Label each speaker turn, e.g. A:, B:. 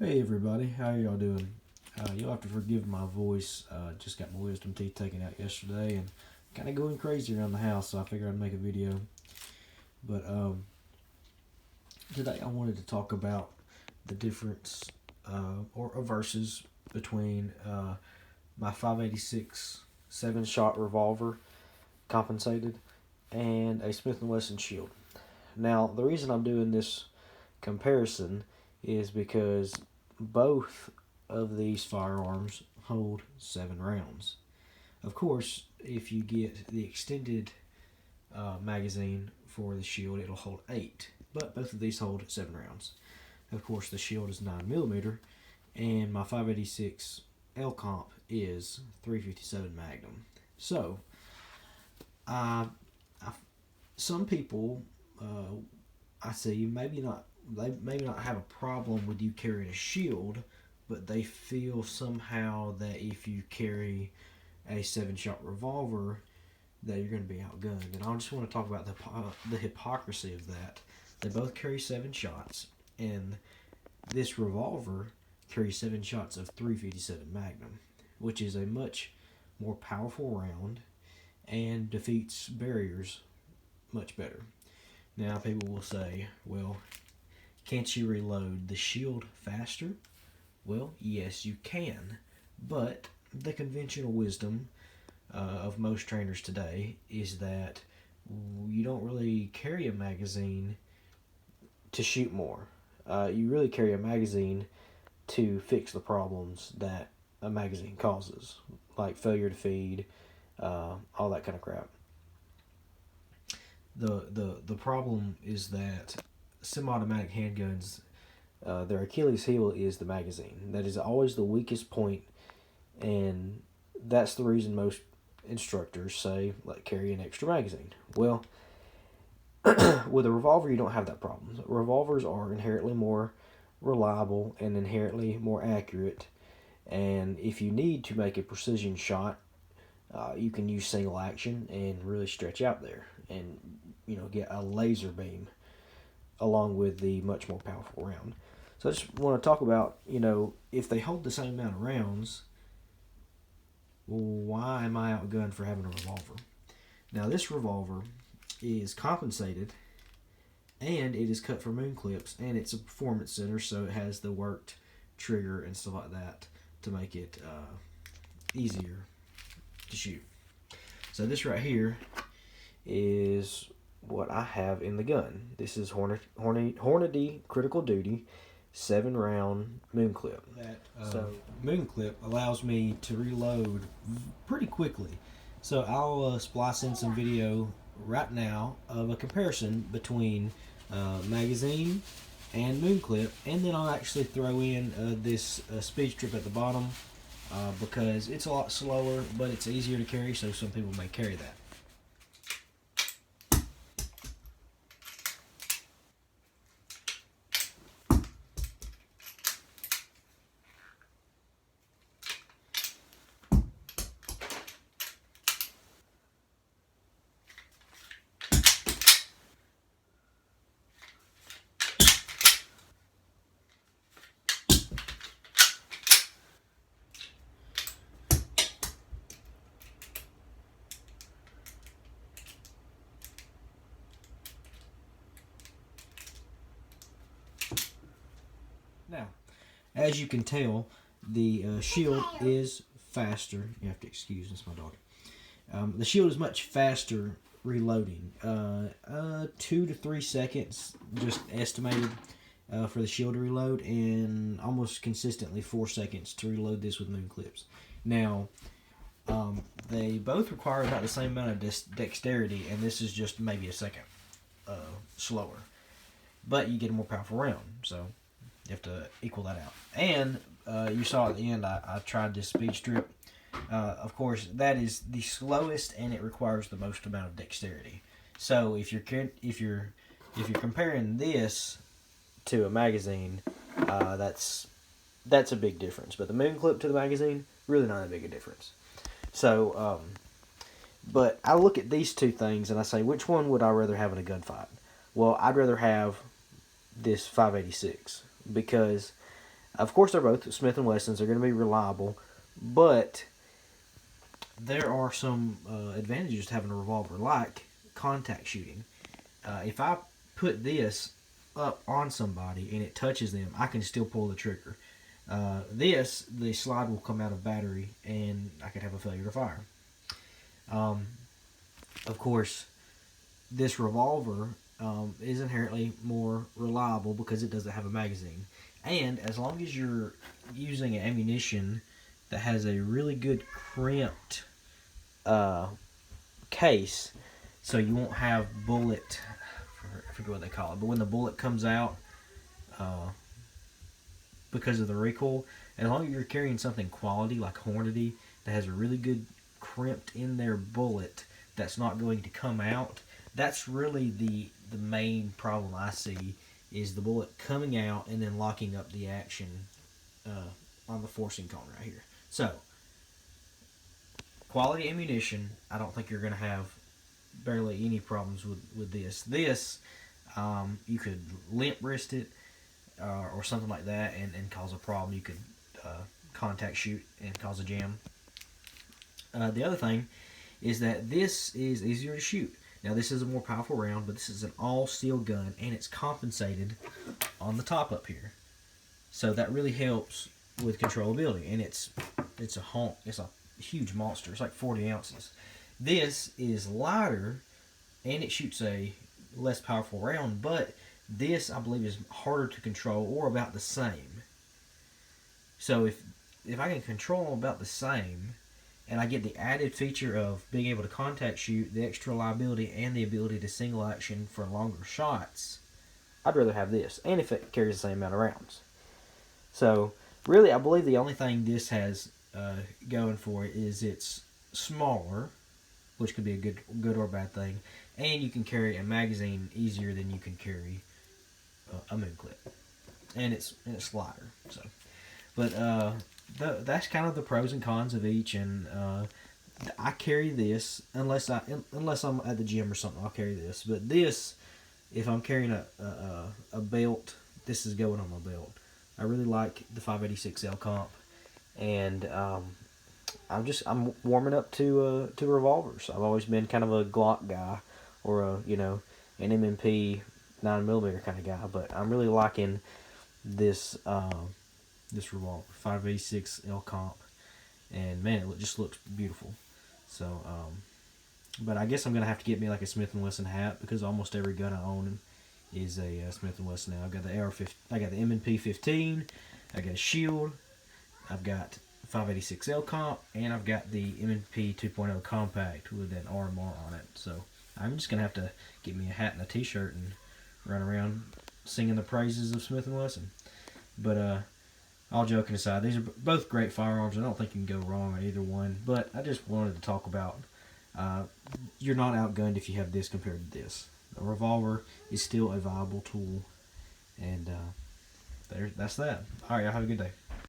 A: Hey everybody, how y'all doing? You'll have to forgive my voice. Just got my wisdom teeth taken out yesterday and kind of going crazy around the house, so I figured I'd make a video. But today I wanted to talk about the difference or versus between my 5.86 7-shot revolver compensated and a Smith Wesson shield. Now, the reason I'm doing this comparison is because both of these firearms hold 7 rounds. Of course, if you get the extended magazine for the shield, it'll hold 8, but both of these hold 7 rounds. Of course, the shield is 9mm, and my 5.86 L comp is 357 Magnum. So, some people, I see, they maybe not have a problem with you carrying a shield, but they feel somehow that if you carry a 7-shot revolver, that you're going to be outgunned. And I just want to talk about the hypocrisy of that. They both carry 7 shots, and this revolver carries 7 shots of 357 Magnum, which is a much more powerful round and defeats barriers much better. Now, people will say, well, can't you reload the shield faster? Well, yes, you can, but the conventional wisdom of most trainers today is that you don't really carry a magazine to shoot more. You really carry a magazine to fix the problems that a magazine causes, like failure to feed, all that kind of crap. The problem is that semi-automatic handguns, their Achilles heel is the magazine. That is always the weakest point, and that's the reason most instructors say, like, carry an extra magazine. Well, with a revolver, you don't have that problem. Revolvers are inherently more reliable and inherently more accurate, and if you need to make a precision shot, you can use single action and really stretch out there and get a laser beam along with the much more powerful round. So I just want to talk about, if they hold the same amount of rounds, why am I outgunned for having a revolver? Now, this revolver is compensated, and it is cut for moon clips, and it's a performance center, so it has the worked trigger and stuff like that to make it easier to shoot. So this right here is what I have in the gun. This is Hornady Critical Duty 7-round moon clip. That moon clip allows me to reload pretty quickly. So I'll splice in some video right now of a comparison between magazine and moon clip, and then I'll actually throw in this speed strip at the bottom because it's a lot slower, but it's easier to carry, so some people may carry that. Now, as you can tell, the shield is faster. You have to excuse this, my dog. The shield is much faster reloading. 2 to 3 seconds, just estimated, for the shield to reload, and almost consistently 4 seconds to reload this with moon clips. Now, they both require about the same amount of dexterity, and this is just maybe a second slower. But you get a more powerful round, so you have to equal that out. And you saw at the end, I tried this speed strip. Of course, that is the slowest, and it requires the most amount of dexterity. So if you're comparing this to a magazine, that's a big difference. But the moon clip to the magazine, really not that big a difference. So, but I look at these two things and I say, which one would I rather have in a gunfight? Well, I'd rather have this 5.86 because Of course, they're both Smith and Wessons. They're going to be reliable, but there are some advantages to having a revolver, like contact shooting. If I put this up on somebody and it touches them, I can still pull the trigger. The slide will come out of battery, and I could have a failure to fire. Of course, this revolver is inherently more reliable because it doesn't have a magazine. And as long as you're using ammunition that has a really good crimped case, so you won't have bullet, I forget what they call it, but when the bullet comes out because of the recoil, as long as you're carrying something quality like Hornady that has a really good crimped in their bullet that's not going to come out, that's really the main problem I see, is the bullet coming out and then locking up the action on the forcing cone right here. So, quality ammunition, I don't think you're going to have barely any problems with this. This, you could limp wrist it or something like that and cause a problem. You could contact shoot and cause a jam. The other thing is that this is easier to shoot. Now, this is a more powerful round, but this is an all-steel gun, and it's compensated on the top up here. So that really helps with controllability, and it's a huge monster. It's like 40 ounces. This is lighter, and it shoots a less powerful round, but this, I believe, is harder to control, or about the same. So if I can control them about the same, and I get the added feature of being able to contact shoot, the extra reliability, and the ability to single action for longer shots, I'd rather have this. And if it carries the same amount of rounds. So, really, I believe the only thing this has going for it is it's smaller, which could be a good or bad thing, and you can carry a magazine easier than you can carry a moon clip. And it's lighter. So, but that's kind of the pros and cons of each, and I carry this unless I'm at the gym or something. I'll carry this, but this, if I'm carrying a belt, this is going on my belt. I really like the 586L comp, and I'm warming up to revolvers. I've always been kind of a Glock guy, or an M&P 9mm kind of guy, but I'm really liking this revolver, 586L comp, and man, it just looks beautiful. So, but I guess I'm gonna have to get me like a Smith & Wesson hat, because almost every gun I own is a Smith & Wesson now. I've got the AR-15, I got the M&P 15, I got a Shield, I've got 586L comp, and I've got the M&P 2.0 compact with an RMR on it. So I'm just gonna have to get me a hat and a t-shirt and run around singing the praises of Smith & Wesson. But all joking aside, these are both great firearms. I don't think you can go wrong on either one. But I just wanted to talk about you're not outgunned if you have this compared to this. A revolver is still a viable tool, and that's that. All right, y'all have a good day.